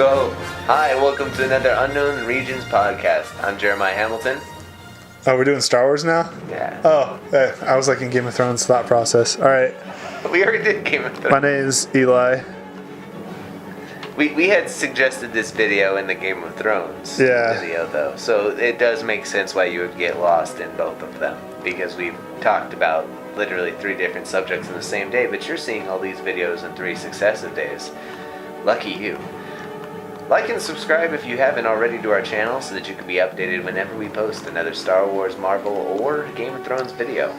So, hi, welcome to another Unknown Regions podcast. I'm Jeremiah Hamilton. Oh, we're doing Star Wars now? Yeah. Oh, I was like in Game of Thrones thought process. All right. We already did Game of Thrones. My name's Eli. We had suggested this video in the Game of Thrones video, though. So it does make sense why you would get lost in both of them. Because we've talked about literally 3 different subjects in the same day. But you're seeing all these videos in 3 successive days. Lucky you. Like and subscribe if you haven't already to our channel so that you can be updated whenever we post another Star Wars, Marvel, or Game of Thrones video.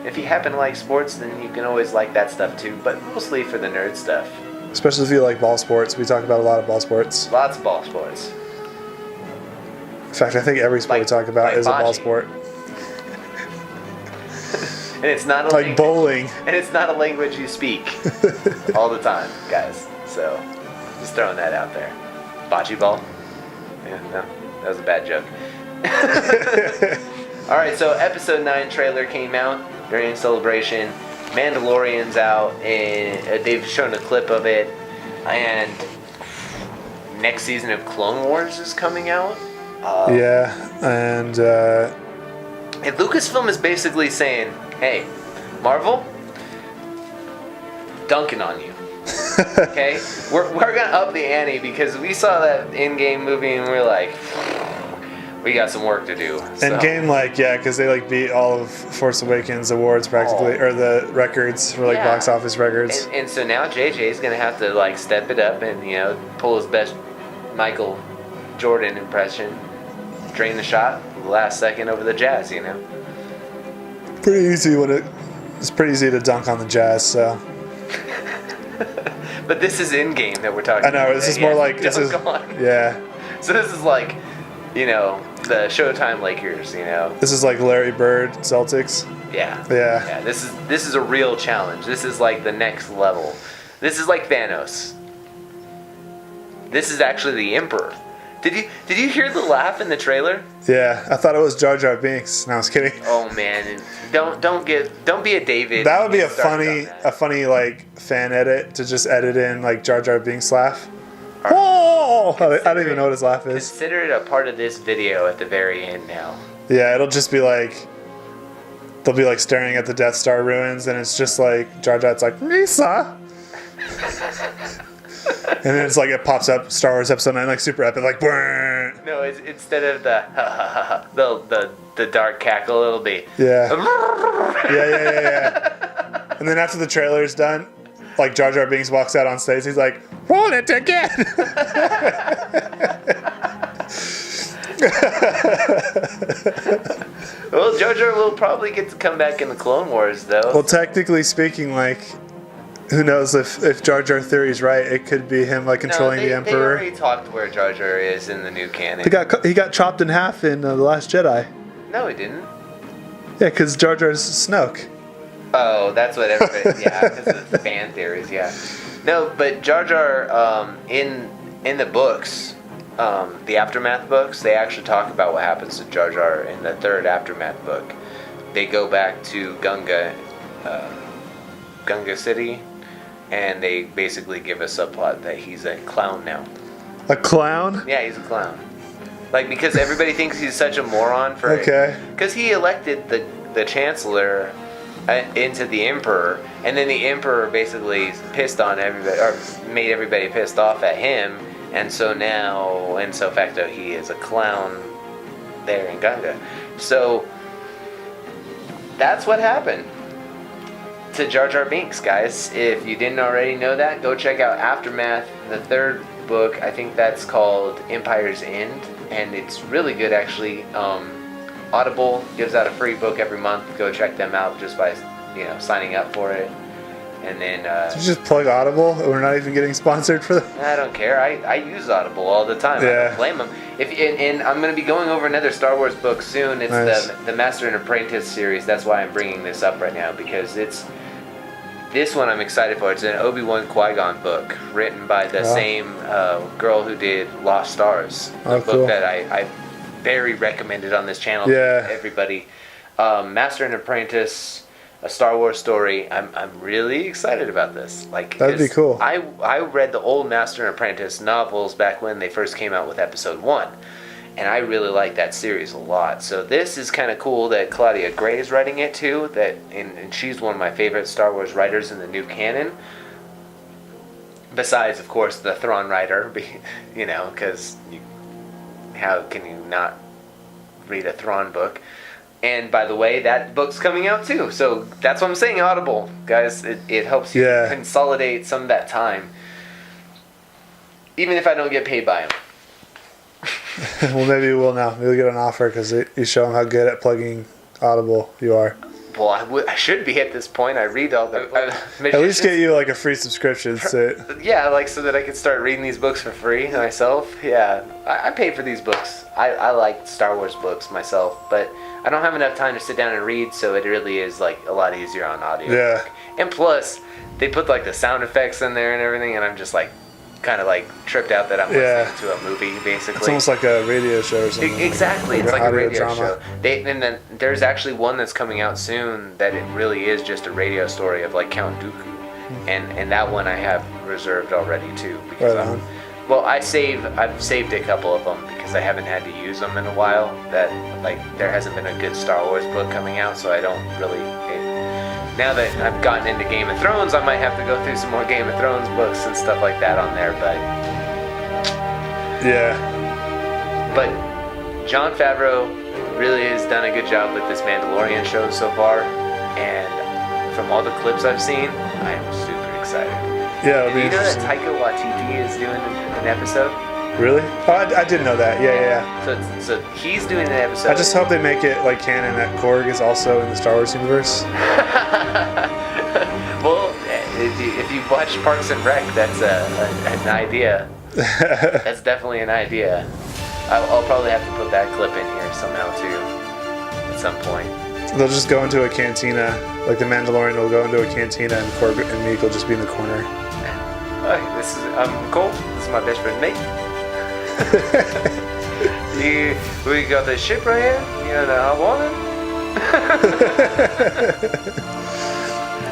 If you happen to like sports, then you can always like that stuff too, but mostly for the nerd stuff. Especially if you like ball sports. We talk about a lot of ball sports. Lots of ball sports. In fact, I think every sport we talk about is a ball sport. And it's not a like bowling. And it's not a language you speak all the time, guys. So, just throwing that out there. Bocce ball? Yeah, no, that was a bad joke. Alright, so episode 9 trailer came out during Celebration. Mandalorian's out, and they've shown a clip of it. And next season of Clone Wars is coming out. And Lucasfilm is basically saying, hey, Marvel, dunking on you. Okay, we're gonna up the ante because we saw that in-game movie and we're like, we got some work to do. So. In-game, because they beat all of Force Awakens awards practically, or the records for box office records. And so now JJ's gonna have to step it up and pull his best Michael Jordan impression, drain the shot last second over the Jazz. Pretty easy it's pretty easy to dunk on the Jazz. So. But this is in-game that we're talking about. I know, this is more this is... Yeah. So this is the Showtime Lakers, This is Larry Bird, Celtics. Yeah. Yeah. This is a real challenge. This is the next level. This is like Thanos. This is actually the Emperor. Did you hear the laugh in the trailer? Yeah, I thought it was Jar Jar Binks. No, I was kidding. Oh man, don't be a David. That would be a funny fan edit to just edit in Jar Jar Binks laugh. Oh! I don't even know what his laugh is. Consider it a part of this video at the very end now. Yeah, it'll just be they'll be staring at the Death Star ruins, and it's just Jar Jar's Misa. And then it's it pops up Star Wars Episode 9 super epic Brrr. No, it's instead of the dark cackle, it'll be yeah. And then after the trailer's done, Jar Jar Binks walks out on stage, he's roll it again. Well, Jar Jar will probably get to come back in the Clone Wars though. Well, technically speaking, who knows if Jar Jar theory's right? It could be him controlling the Emperor. They already talked where Jar Jar is in the new canon. He got chopped in half in The Last Jedi. No, he didn't. Yeah, because Jar Jar's Snoke. Oh, that's what everybody. Yeah, because of the fan theories. Yeah. No, but Jar Jar in the books, the Aftermath books, they actually talk about what happens to Jar Jar in the 3rd Aftermath book. They go back to Gunga City. And they basically give a subplot that he's a clown now. A clown? Yeah, he's a clown. Because everybody thinks he's such a moron for it. Okay. Because he elected the Chancellor into the Emperor, and then the Emperor basically pissed on everybody, or made everybody pissed off at him, and so now, ipso facto, he is a clown there in Gunga. So, that's what happened to Jar Jar Binks, guys. If you didn't already know that, go check out Aftermath, the 3rd book. I think that's called Empire's End, and it's really good actually. Audible gives out a free book every month. Go check them out just by signing up for it. And then Did you just plug Audible? We're not even getting sponsored for that. I don't care. I use Audible all the time. Yeah. I don't blame them. And I'm going to be going over another Star Wars book soon. It's nice. the Master and Apprentice series. That's why I'm bringing this up right now, because this one I'm excited for. It's an Obi-Wan Qui-Gon book written by the same girl who did Lost Stars. A book that I very recommended on this channel to everybody. Master and Apprentice a Star Wars story, I'm really excited about this. Like, That'd be cool. I read the old Master and Apprentice novels back when they first came out with Episode 1, and I really like that series a lot. So this is kind of cool that Claudia Gray is writing it too. And she's one of my favorite Star Wars writers in the new canon. Besides, of course, the Thrawn writer, you know, because how can you not read a Thrawn book? And by the way, that book's coming out too. So that's what I'm saying, Audible. Guys, it helps you consolidate some of that time. Even if I don't get paid by them. Well, maybe you will now. Maybe you'll get an offer because you show them how good at plugging Audible you are. Well, I should be at this point. I read all the... At least get you like a free subscription. Yeah, like so that I could start reading these books for free myself. Yeah, I pay for these books. I like Star Wars books myself, but I don't have enough time to sit down and read, so it really is like a lot easier on audio. Yeah. And plus, they put like the sound effects in there and everything, and I'm just like kind of like tripped out that I'm listening to a movie, basically. It's almost like a radio show or something. Exactly, it's like a radio drama. show. And then there's actually one that's coming out soon that it really is just a radio story of like Count Dooku, and that one I have reserved already too because I've saved a couple of them because I haven't had to use them in a while. That like there hasn't been a good Star Wars book coming out, so I don't really. Now that I've gotten into Game of Thrones, I might have to go through some more Game of Thrones books and stuff like that on there, but... Yeah. But Jon Favreau really has done a good job with this Mandalorian show so far, and from all the clips I've seen, I am super excited. Yeah, it'll be interesting. You know that Taika Waititi is doing an episode? Really? Oh, I didn't know that. Yeah. So he's doing an episode. I just hope they make it like canon that Korg is also in the Star Wars universe. Well, if you watch Parks and Rec, that's an idea. That's definitely an idea. I'll probably have to put that clip in here somehow too, at some point. They'll just go into a cantina, like the Mandalorian will go into a cantina, and Korg and Meek will just be in the corner. Hey, I'm Cole. This is my best friend Nate. We got this ship right here. You know how I want it.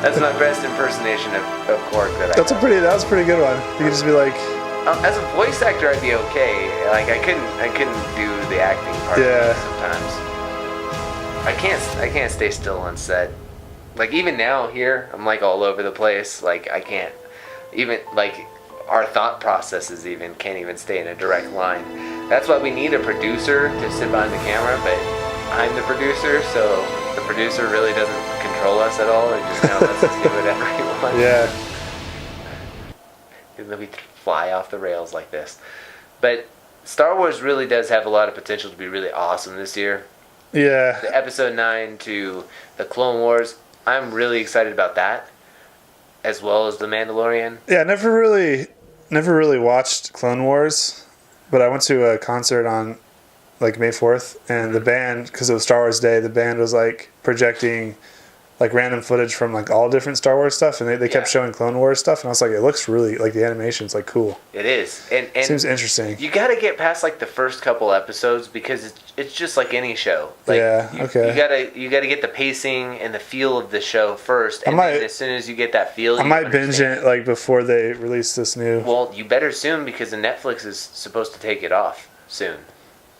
That's my best impersonation of Korg that I. That was a pretty good one. You could just be like. As a voice actor, I'd be okay. Like I couldn't do the acting part sometimes. I can't stay still on set. Like even now here, I'm like all over the place. Like I can't even like. Our thought processes even can't even stay in a direct line. That's why we need a producer to sit behind the camera, but I'm the producer, so the producer really doesn't control us at all. It just kind of lets us do whatever we want. Yeah. And then we fly off the rails like this. But Star Wars really does have a lot of potential to be really awesome this year. Yeah. The Episode 9 to the Clone Wars, I'm really excited about that, as well as The Mandalorian. Yeah, never really watched Clone Wars, but I went to a concert on like May 4th, and the band, because it was Star Wars Day, the band was like projecting like random footage from like all different Star Wars stuff, and they kept showing Clone Wars stuff, and I was like, it looks really, like the animation's like cool. It is. And seems interesting. You gotta get past like the first couple episodes because it's just like any show. Like, You gotta get the pacing and the feel of the show first, and then as soon as you get that feel, I might binge it like before they release this new. Well, you better soon because the Netflix is supposed to take it off soon.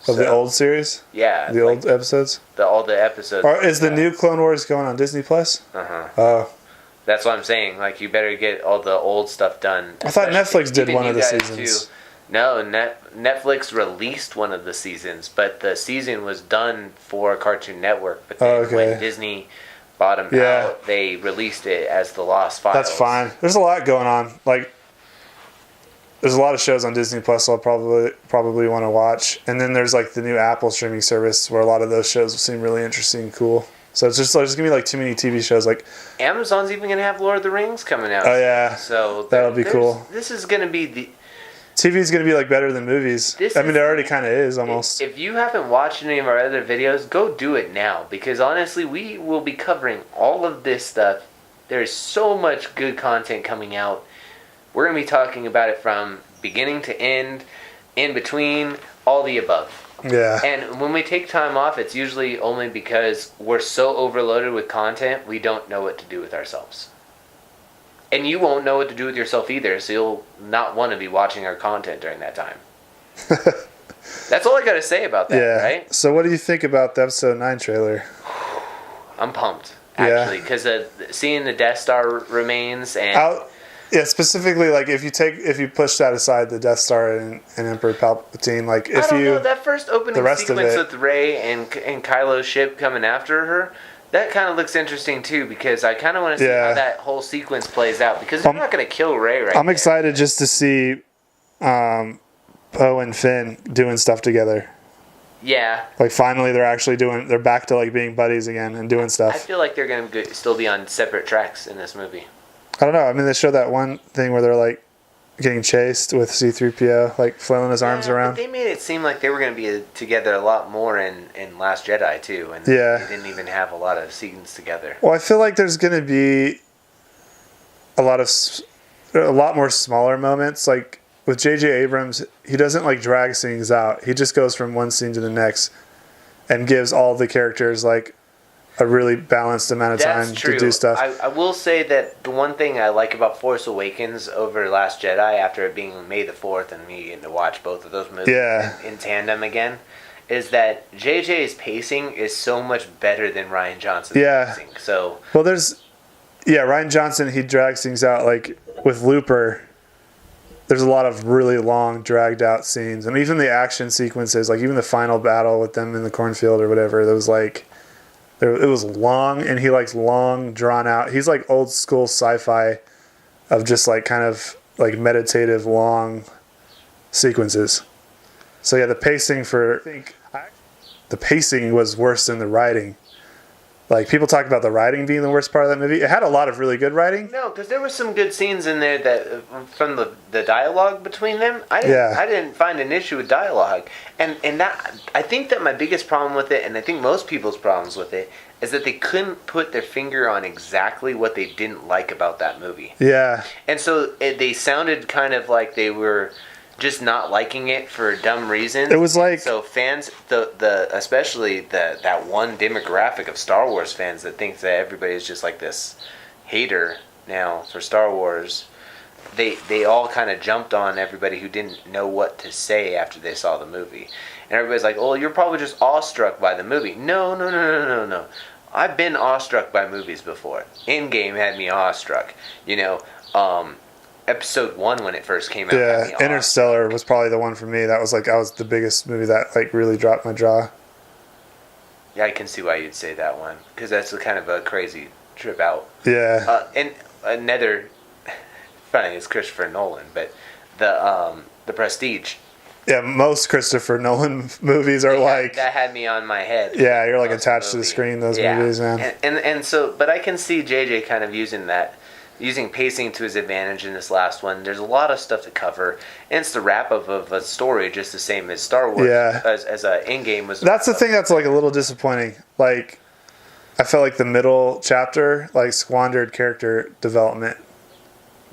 Of the old series? Yeah. The old episodes? All the episodes. Is the new Clone Wars going on Disney Plus? Uh-huh. Oh. That's what I'm saying. Like, you better get all the old stuff done. I thought Netflix did one of the seasons. Too. No, Netflix released one of the seasons, but the season was done for Cartoon Network. But then when Disney bought them out, they released it as the Lost Files. That's fine. There's a lot going on. Like, there's a lot of shows on Disney Plus I'll probably want to watch. And then there's like the new Apple streaming service where a lot of those shows seem really interesting and cool. So it's just there's going to be like too many TV shows. Like Amazon's even going to have Lord of the Rings coming out. Oh, yeah. So that'll be cool. This is going to be the... TV's going to be like better than movies. It already kind of is almost. If you haven't watched any of our other videos, go do it now. Because honestly, we will be covering all of this stuff. There's so much good content coming out. We're going to be talking about it from beginning to end, in between, all the above. Yeah. And when we take time off, it's usually only because we're so overloaded with content, we don't know what to do with ourselves. And you won't know what to do with yourself either, so you'll not want to be watching our content during that time. That's all I got to say about that, right? So what do you think about the episode 9 trailer? I'm pumped, actually, because seeing the Death Star remains and... Yeah, specifically, like, if you push that aside, the Death Star and Emperor Palpatine, like, if I don't you... know, that first opening sequence with Rey and Kylo's ship coming after her, that kind of looks interesting, too, because I kind of want to see how that whole sequence plays out, because they're not going to kill Rey right now. I'm excited just to see Poe and Finn doing stuff together. Yeah. Like, finally, they're back to, like, being buddies again and doing stuff. I feel like they're going to still be on separate tracks in this movie. I don't know. I mean, they showed that one thing where they're, like, getting chased with C-3PO, like, flailing his arms around. But they made it seem like they were going to be together a lot more in Last Jedi, too. And they didn't even have a lot of scenes together. Well, I feel like there's going to be a lot more smaller moments. Like, with J.J. Abrams, he doesn't, like, drag scenes out. He just goes from one scene to the next and gives all the characters, like, a really balanced amount of time to do stuff. I will say that the one thing I like about Force Awakens over Last Jedi, after it being May the 4th and me getting to watch both of those movies in tandem again, is that JJ's pacing is so much better than Rian Johnson's pacing. So, well, Rian Johnson, he drags things out. Like, with Looper, there's a lot of really long, dragged out scenes. And even the action sequences, like even the final battle with them in the cornfield or whatever, there was like... It was long, and he likes long, drawn out. He's like old school sci-fi of just like kind of like meditative, long sequences. So yeah, the pacing was worse than the writing. Like, people talk about the writing being the worst part of that movie. It had a lot of really good writing. No, because there were some good scenes in there that from the dialogue between them. I didn't find an issue with dialogue, and that I think that my biggest problem with it, and I think most people's problems with it, is that they couldn't put their finger on exactly what they didn't like about that movie. Yeah, and so they sounded kind of like they were just not liking it for dumb reasons. It was like... So fans, especially that one demographic of Star Wars fans that thinks that everybody is just like this hater now for Star Wars, they all kind of jumped on everybody who didn't know what to say after they saw the movie. And everybody's like, oh, you're probably just awestruck by the movie. No. I've been awestruck by movies before. Endgame had me awestruck. Episode 1 when it first came out. Yeah, Interstellar was probably the one for me. That was the biggest movie that like really dropped my jaw. Yeah, I can see why you'd say that one, because that's kind of a crazy trip out. Yeah. And another funny is Christopher Nolan, but the Prestige. Yeah, most Christopher Nolan movies are like... That had me on my head. Yeah, you're like attached to the screen, those movies, man. And so, but I can see JJ kind of using pacing to his advantage in this last one. There's a lot of stuff to cover, and it's the wrap-up of a story just the same as Star Wars, as Endgame was. That's the thing that's like a little disappointing. Like, I felt like the middle chapter like squandered character development.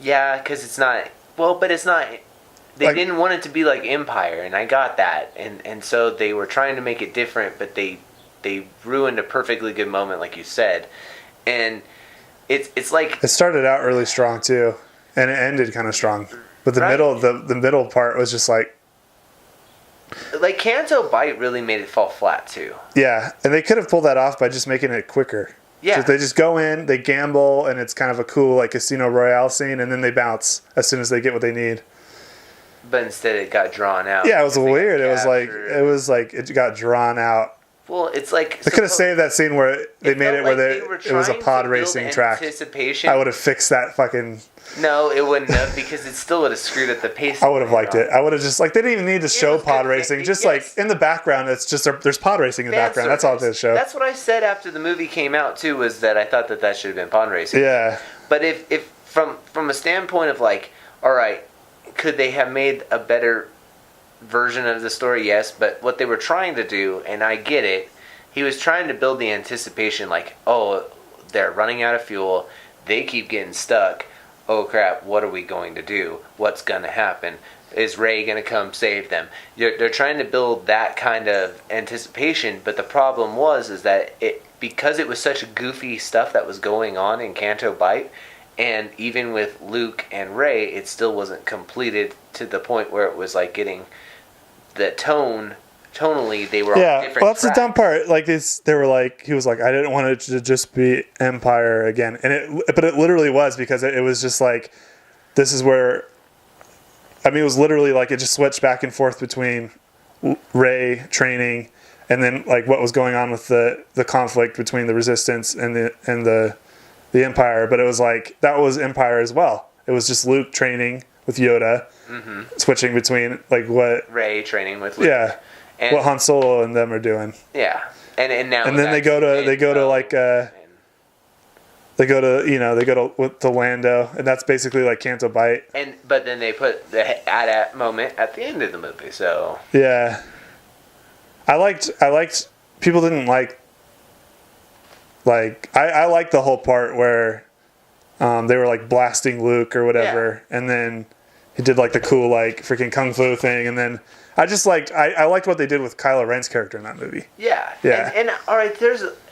Yeah, because it's not... Well, but it's not... They didn't want it to be like Empire, and I got that. And so they were trying to make it different, but they ruined a perfectly good moment, like you said. And... It's like... It started out really strong, too. And it ended kind of strong. But the middle part was just like... Like, Canto Bight really made it fall flat, too. Yeah. And they could have pulled that off by just making it quicker. Yeah. So they just go in, they gamble, and it's kind of a cool, like, Casino Royale scene, and then they bounce as soon as they get what they need. But instead it got drawn out. Yeah, it was weird. It was like it got drawn out. Well, it's like... They could have saved that scene where they made it where it was a pod racing track. I would have fixed that fucking... No, it wouldn't have, because it still would have screwed up the pace. I would have liked it. I would have just... Like, they didn't even need to show pod racing. Just, like, in the background, it's just... There's pod racing in the background. That's all they show. That's what I said after the movie came out, too, was that I thought that should have been pod racing. Yeah. But if from a standpoint of, like, all right, could they have made a better version of the story? Yes, but what they were trying to do, and I get it, he was trying to build the anticipation, like, oh, they're running out of fuel, they keep getting stuck, oh crap, what are we going to do? What's going to happen? Is Rey going to come save them? They're trying to build that kind of anticipation, but the problem is that because it was such goofy stuff that was going on in Canto Bight, and even with Luke and Rey, it still wasn't completed to the point where it was like getting the tonally they were on different well, that's tracks. the dumb part. Like they were like, he was like, I didn't want it to just be Empire again, but it literally was, because it was just like, this is where, I mean, it was literally like it just switched back and forth between Rey training and then like what was going on with the conflict between the Resistance and the Empire. But it was like, that was Empire as well. It was just Luke training with Yoda, switching between like what Rey training with Luke. Yeah. And what Han Solo and them are doing. Yeah. And now and then they go to Lando, and that's basically like Canto Bight. But then they put the AT-AT moment at the end of the movie. So yeah, I liked. People didn't like. I liked the whole part where they were like blasting Luke or whatever, and then he did like the cool like freaking kung fu thing, and then I just liked. I liked what they did with Kylo Ren's character in that movie. Yeah. And all right,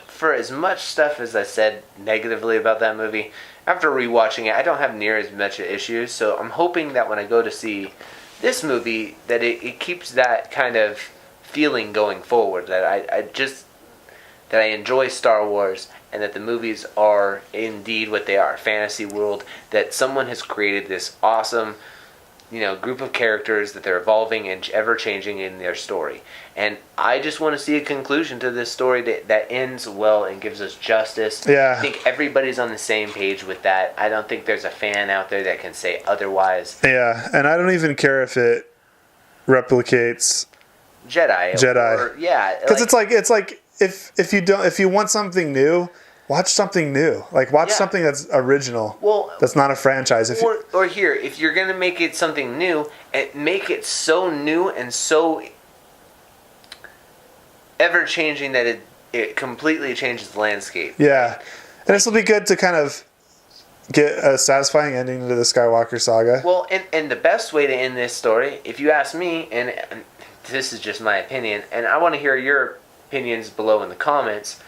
for as much stuff as I said negatively about that movie, after rewatching it, I don't have near as much issues. So I'm hoping that when I go to see this movie, that it keeps that kind of feeling going forward. That I enjoy Star Wars, and that the movies are indeed what they are, fantasy world. That someone has created this awesome, group of characters that they're evolving and ever changing in their story. And I just want to see a conclusion to this story that ends well and gives us justice. Yeah. I think everybody's on the same page with that. I don't think there's a fan out there that can say otherwise. Yeah, and I don't even care if it replicates Jedi. Or, yeah. Because it's like if you want something new, watch something new. Like, watch something that's original. Well, that's not a franchise. If you're going to make it something new, make it so new and so ever-changing that it completely changes the landscape. Yeah. And this will be good to kind of get a satisfying ending to the Skywalker saga. Well, and the best way to end this story, if you ask me, and this is just my opinion, and I want to hear your opinions below in the comments,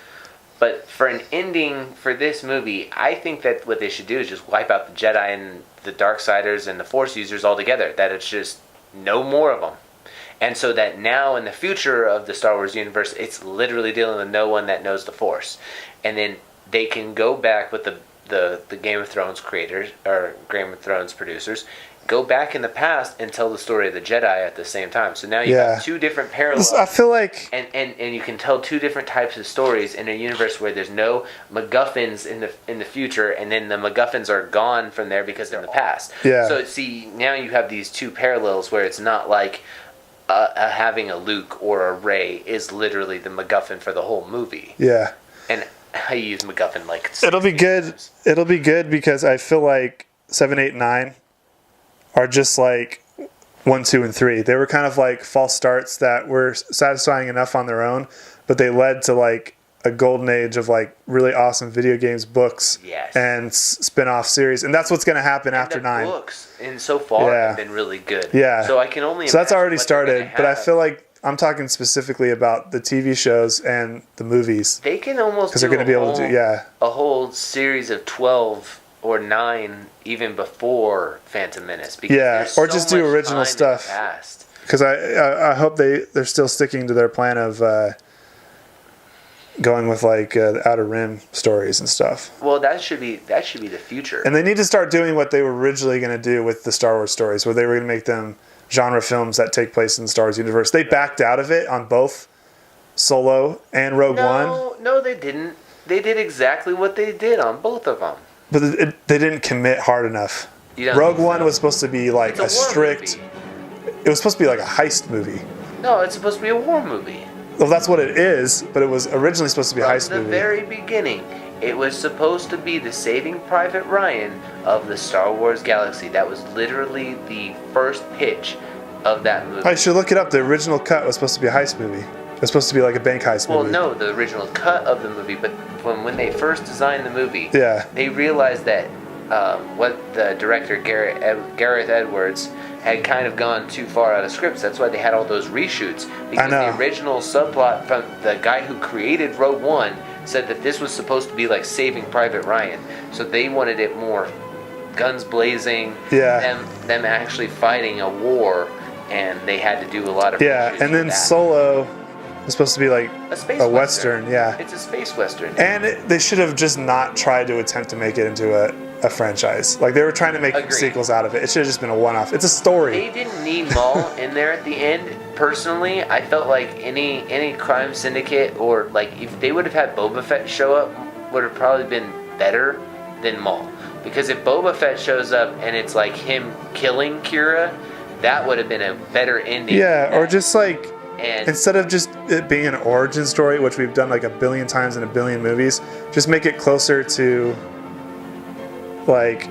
but for an ending for this movie, I think that what they should do is just wipe out the Jedi and the Darksiders and the Force users altogether. That it's just no more of them. And so that now in the future of the Star Wars universe, it's literally dealing with no one that knows the Force. And then they can go back with the Game of Thrones creators, or Game of Thrones producers, go back in the past and tell the story of the Jedi at the same time. So now you have two different parallels. I feel like... And you can tell two different types of stories in a universe where there's no MacGuffins in the future, and then the MacGuffins are gone from there because they're in the past. Yeah. So see, now you have these two parallels where it's not like having a Luke or a Rey is literally the MacGuffin for the whole movie. Yeah. And I use MacGuffin like... It'll be good. It'll be good because I feel like 7, 8, 9... are just like 1, 2, and 3. They were kind of like false starts that were satisfying enough on their own, but they led to like a golden age of like really awesome video games, books, and spin-off series. And that's what's going to happen after 9. Books, and so far, have been really good. Yeah. So I can only. So that's already started, but I feel like I'm talking specifically about the TV shows and the movies. They can almost because they're going to be able to do a whole series of 12 or 9 even before Phantom Menace. Because or just do original stuff. Because I hope they're still sticking to their plan of going with like the Outer Rim stories and stuff. Well, that should be the future. And they need to start doing what they were originally going to do with the Star Wars stories, where they were going to make them genre films that take place in the Star Wars universe. They backed out of it on both Solo and Rogue One. No, they didn't. They did exactly what they did on both of them. But they didn't commit hard enough. Rogue One was supposed to be like a strict... Movie. It was supposed to be like a heist movie. No, it's supposed to be a war movie. Well, that's what it is, but it was originally supposed to be a heist movie. From the very beginning, it was supposed to be the Saving Private Ryan of the Star Wars galaxy. That was literally the first pitch of that movie. I should look it up. The original cut was supposed to be a heist movie. It was supposed to be like a bank heist movie. Well, no, the original cut of the movie, but when they first designed the movie, yeah, they realized that what the director Gareth Edwards had kind of gone too far out of scripts. That's why they had all those reshoots, because the original subplot from the guy who created Rogue One said that this was supposed to be like Saving Private Ryan, so they wanted it more guns blazing, them actually fighting a war, and they had to do a lot of and then Solo was supposed to be like a Western. It's a space Western. And they should have just not tried to attempt to make it into a franchise. Like, they were trying to make sequels out of it. It should have just been a one-off. It's a story. They didn't need Maul in there at the end. Personally, I felt like any crime syndicate, or like if they would have had Boba Fett show up, would have probably been better than Maul. Because if Boba Fett shows up and it's like him killing Kira, that would have been a better ending. Yeah, or just like, instead of just it being an origin story, which we've done like a billion times in a billion movies, just make it closer to, like,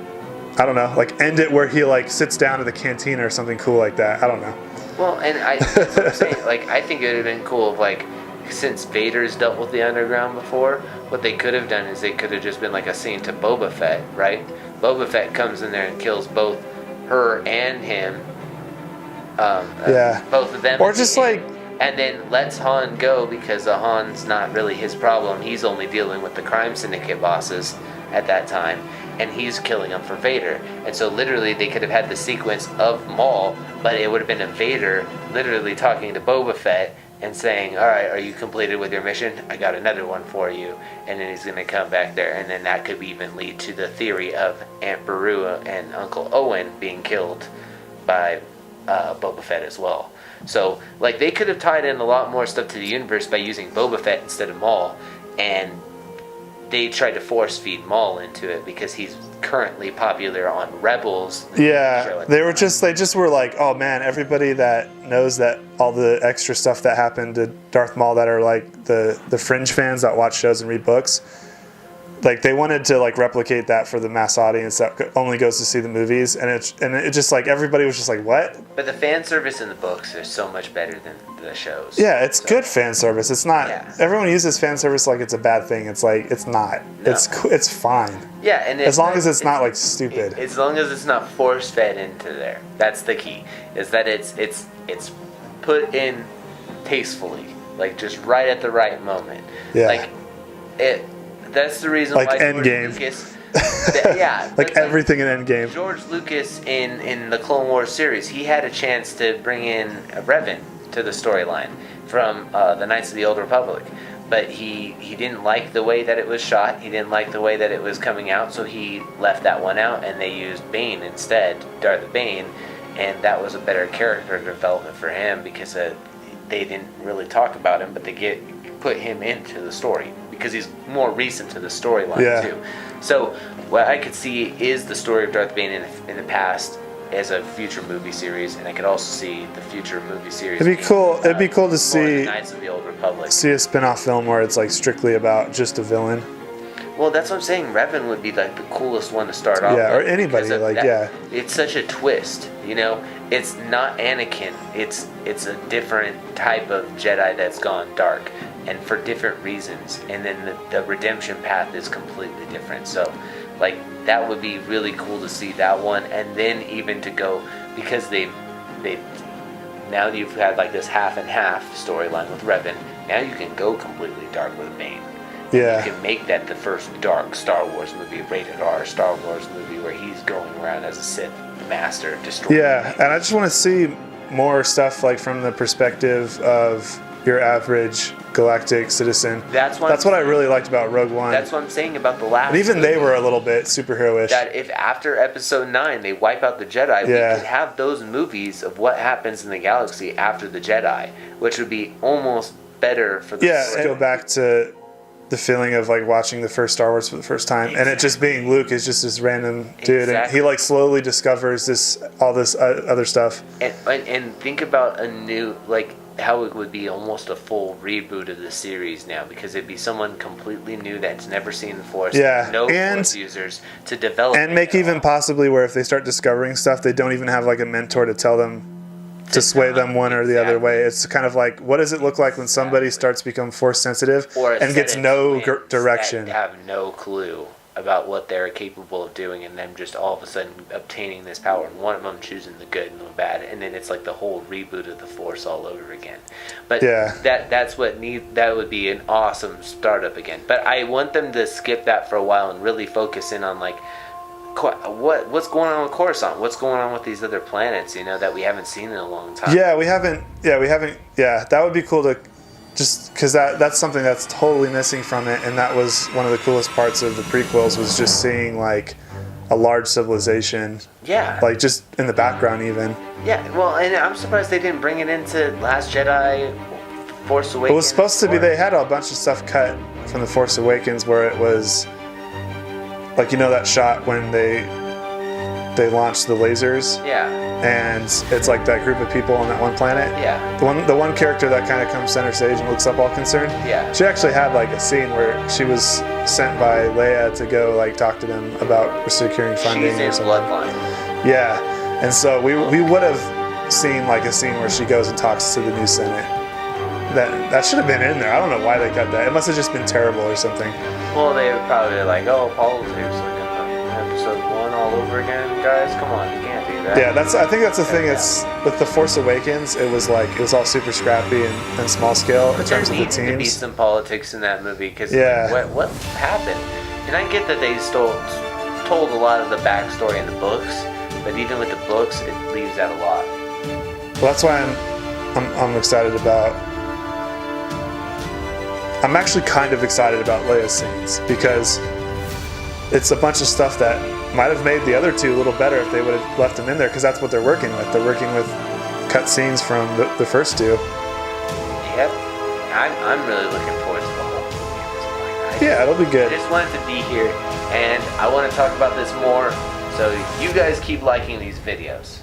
I don't know, like end it where he like sits down at the cantina or something cool like that. I don't know. Well, and that's what I'm saying. Like, I think it would have been cool if, like, since Vader's dealt with the underground before, what they could have done is they could have just been like a scene to Boba Fett, right? Boba Fett comes in there and kills both her and him. Both of them. Or just like... And then lets Han go, because Han's not really his problem. He's only dealing with the crime syndicate bosses at that time, and he's killing them for Vader. And so literally they could have had the sequence of Maul, but it would have been a Vader literally talking to Boba Fett and saying, alright, are you completed with your mission? I got another one for you. And then he's going to come back there, and then that could even lead to the theory of Aunt Beru and Uncle Owen being killed by Boba Fett as well. So, like, they could have tied in a lot more stuff to the universe by using Boba Fett instead of Maul, and they tried to force feed Maul into it because he's currently popular on Rebels. Yeah, they just were like, oh man, everybody that knows that all the extra stuff that happened to Darth Maul, that are like the fringe fans that watch shows and read books, like they wanted to like replicate that for the mass audience that only goes to see the movies, and it just like everybody was just like, what? But the fan service in the books is so much better than the shows. Yeah, it's good fan service. It's not. Everyone uses fan service like it's a bad thing. It's like it's not. No. It's fine. Yeah, and as long as it's not like stupid. As long as it's not force fed into there. That's the key. Is that it's put in tastefully, like just right at the right moment. Yeah. Like it. That's the reason like why Endgame. Lucas, like everything in Endgame. George Lucas in the Clone Wars series, he had a chance to bring in Revan to the storyline from the Knights of the Old Republic, but he didn't like the way that it was shot. He didn't like the way that it was coming out, so he left that one out, and they used Bane instead, Darth Bane, and that was a better character development for him because they didn't really talk about him, but they put him into the story because he's more recent to the storyline too. So what I could see is the story of Darth Bane in the past as a future movie series, and I could also see the future movie series. It'd be cool. It'd be cool to see Knights of the Old Republic. See a spin-off film where it's like strictly about just a villain. Well, that's what I'm saying. Revan would be like the coolest one to start off. Yeah, or anybody like that. It's such a twist, you know. It's not Anakin. It's a different type of Jedi that's gone dark, and for different reasons. And then the redemption path is completely different. So, like, that would be really cool to see that one, and then even to go, because they now you've had like this half and half storyline with Revan. Now you can go completely dark with Bane. Yeah. You can make that the first dark Star Wars movie, rated R Star Wars movie, where he's going around as a Sith master, destroying. Yeah, and I just want to see more stuff like from the perspective of your average galactic citizen. That's what I really liked about Rogue One. That's what I'm saying about the last. And even they were a little bit superhero-ish. That if after Episode 9 they wipe out the Jedi, we could have those movies of what happens in the galaxy after the Jedi, which would be almost better for the story. Go back to the feeling of like watching the first Star Wars for the first time, and it just being Luke is just this random dude, and he like slowly discovers all this other stuff. And think about a new, like, how it would be almost a full reboot of the series now, because it'd be someone completely new that's never seen the Force, no Force users to develop, and make even possibly where if they start discovering stuff, they don't even have like a mentor to tell them to sway them one or the other way. It's kind of like, what does it look like when somebody starts to become Force sensitive and gets no direction? Have no clue about what they're capable of doing, and them just all of a sudden obtaining this power, and one of them choosing the good and the bad, and then it's like the whole reboot of the Force all over again. But that would be an awesome startup again. But I want them to skip that for a while and really focus in on like what's going on with Coruscant, what's going on with these other planets, that we haven't seen in a long time. Yeah, we haven't. Yeah, that would be cool to. Just because that's something that's totally missing from it, and that was one of the coolest parts of the prequels, was just seeing like a large civilization. Yeah. Like just in the background even. Yeah, well, and I'm surprised they didn't bring it into Last Jedi, Force Awakens. It was supposed to be. They had a bunch of stuff cut from the Force Awakens where it was like that shot when they launched the lasers. Yeah. And it's like that group of people on that one planet. Yeah. The one character that kind of comes center stage and looks up all concerned. Yeah. She actually had like a scene where she was sent by Leia to go like talk to them about securing funding. She's in or something. Bloodline. Yeah. And so we would have seen like a scene where she goes and talks to the new Senate. That should have been in there. I don't know why they cut that. It must have just been terrible or something. Well, they were probably like, oh, politics, like in episode 1 all over again, guys. Come on, you can't do that. Yeah, I think that's the thing. It's with the Force Awakens. It was all super scrappy and small scale in terms of the teams. There needs to be some politics in that movie because what happened? And I get that they told a lot of the backstory in the books, but even with the books, it leaves out a lot. Well, that's why I'm excited about. I'm actually kind of excited about Leia's scenes because it's a bunch of stuff that might have made the other two a little better if they would have left them in there, because that's what they're working with. They're working with cut scenes from the first two. Yep. I'm really looking forward to the whole movie at this point. Yeah, it'll be good. I just wanted to be here, and I want to talk about this more, so you guys keep liking these videos.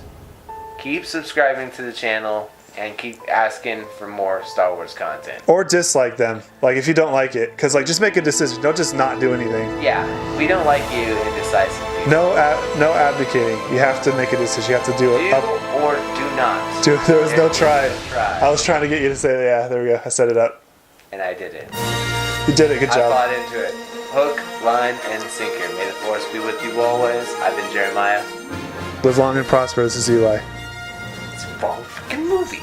Keep subscribing to the channel, and keep asking for more Star Wars content. Or dislike them, like if you don't like it, because like just make a decision. Don't just not do anything. Yeah, we don't like you indecisively. No abdicating. You have to make a decision. You have to do it. Do or do not. There was no try. Try. I was trying to get you to say, yeah, there we go. I set it up. And I did it. You did it. Good job. I bought into it. Hook, line, and sinker. May the Force be with you always. I've been Jeremiah. Live long and prosper. This is Eli. It's a wrong freaking movie.